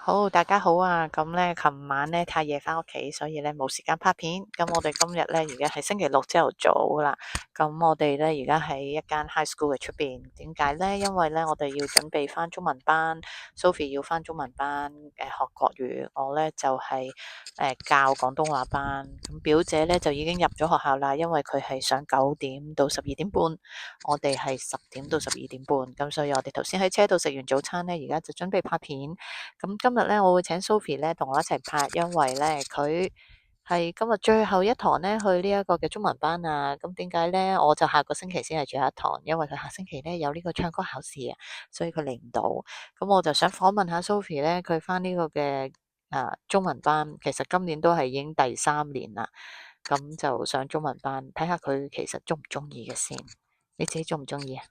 好，大家好啊！咁咧，琴晚咧太夜翻屋企，所以咧冇時間拍片。咁我哋今日咧而家係星期六朝頭早啦。咁我哋咧而家喺一間 high school 嘅出邊。點解咧？因為咧我哋要準備翻中文班，Sophie 要翻中文班，學國語。我咧就係教廣東話班。咁表姐咧就已經入咗學校啦，因為佢係上9點到12點半，我哋係10點到12點半。咁所以我哋頭先喺車度食完早餐咧，而家就準備拍片。咁今日咧，我會請 Sophie 咧同我一齊拍，因為咧佢係今日最後一堂咧去呢一個嘅中文班啊。咁點解咧？我就下個星期先係最後一堂，因為佢下星期咧有呢個唱歌考試啊，所以佢嚟唔到。咁我就想訪問下 Sophie 咧，佢翻呢個嘅中文班，其實今年都係已經第3年啦。咁就上中文班，睇下佢其實中唔中意嘅先。你自己中唔中意啊？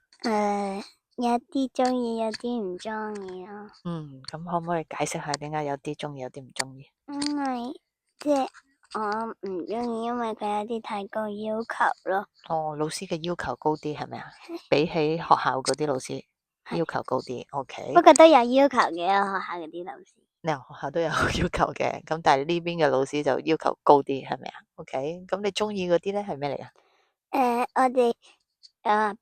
有啲中意，有啲唔中意咯。咁可唔可以解釋下點解有啲中意，有啲唔中意？因為即係我唔中意，因為佢有啲太高要求咯。哦，老師嘅要求高啲係咪啊？比起學校嗰啲老師要求高啲，OK。不過都有要求嘅，學校嗰啲老師。你學校都有要求嘅，咁但係呢邊嘅老師就要求高啲，係咪啊？OK，咁你中意嗰啲咧係咩嚟啊？我哋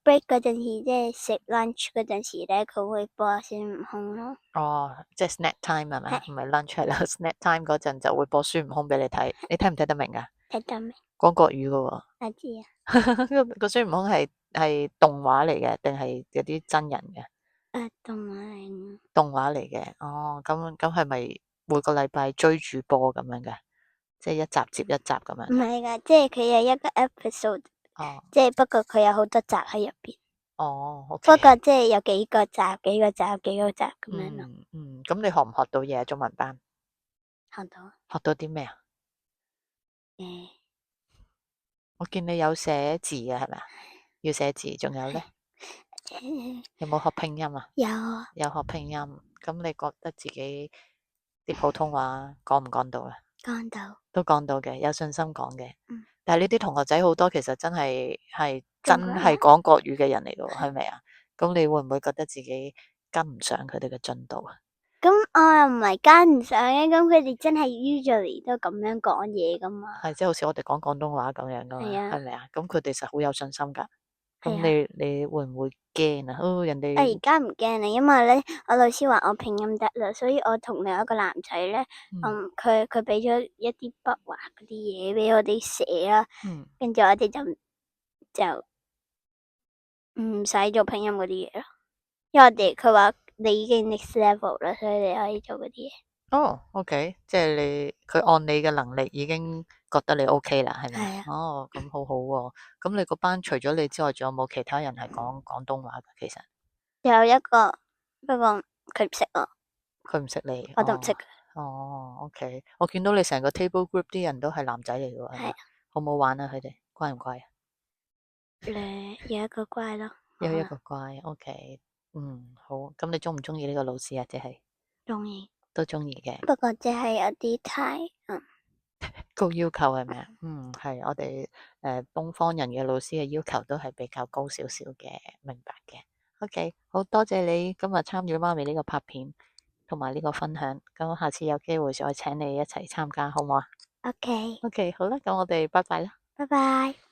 break 嗰陣時，即係食 lunch 嗰陣時咧，佢會播孫悟空咯。哦，即係 snack time 係咪？係唔係 lunch 係啦，snack time 嗰陣就會播孫悟空俾你睇，你睇唔睇得明啊？睇得明？講國語噶喎。我知啊。個孫悟空係動畫嚟嘅，定係有啲真人嘅？動畫嚟。動畫嚟嘅。哦，咁係咪每個禮拜追住播咁樣嘅？即係一集接一集咁樣唔係噶，即係佢有一個 episode，哦。即係不過佢有好多集喺入邊。哦，OK。不過即係有幾個集、幾個集、幾個集咁樣咯。咁你學唔學到嘢啊？中文班學到。學到啲咩啊？誒，我見你有寫字啊，係咪啊？要寫字，仲有咧？有冇學拼音啊？有啊。有學拼音。咁你覺得自己啲普通話講唔講到啊？講到。都講到嘅，有信心講嘅。嗯。但係呢啲同學仔好多，其實真係真中國人。係講國語嘅人嚟嘅，係咪啊？咁你會唔會覺得自己跟唔上佢哋嘅進度啊？咁我又唔係跟唔上嘅，咁佢哋真係 usually 都咁樣講嘢噶嘛。係即係好似我哋講廣東話咁樣噶嘛，係啊。係咪啊？咁佢哋實好有信心噶。咁係啊。你會唔會驚啊？哦，人我哋而家唔驚你，因為咧我老師話我拼音得啦，所以我同另一個男仔咧，佢俾咗一啲筆畫嗰啲嘢俾我哋寫啦，跟住我哋就唔使做拼音嗰啲嘢咯，因為佢話你已經 next level 啦，所以你可以做嗰啲嘢。哦，OK，即係佢按你嘅能力已經覺得你 OK 啦，係咪啊？係啊。哦，咁好好喎。咁你個班除咗你之外，仲有冇其他人係講廣東話噶？其實有一個，不過佢唔識我，佢唔識你。我都唔識佢。哦，OK。我見到你成個 table group 啲人都係男仔嚟嘅喎，係咪啊？係啊。好唔好玩啊？佢哋乖唔乖啊？有一個乖咯。有一個乖，OK。好。咁你中唔中意呢個老師啊？即係中意，都中意嘅。不過即係有啲太高要求係咪啊？係我哋東方人嘅老師嘅要求都係比較高少少嘅，明白嘅。OK，好多謝你今日參與媽咪呢個拍片同埋呢個分享。咁我下次有機會再請你一齊參加，好唔好啊 OK。？OK，好啦，咁我哋拜拜啦。拜拜。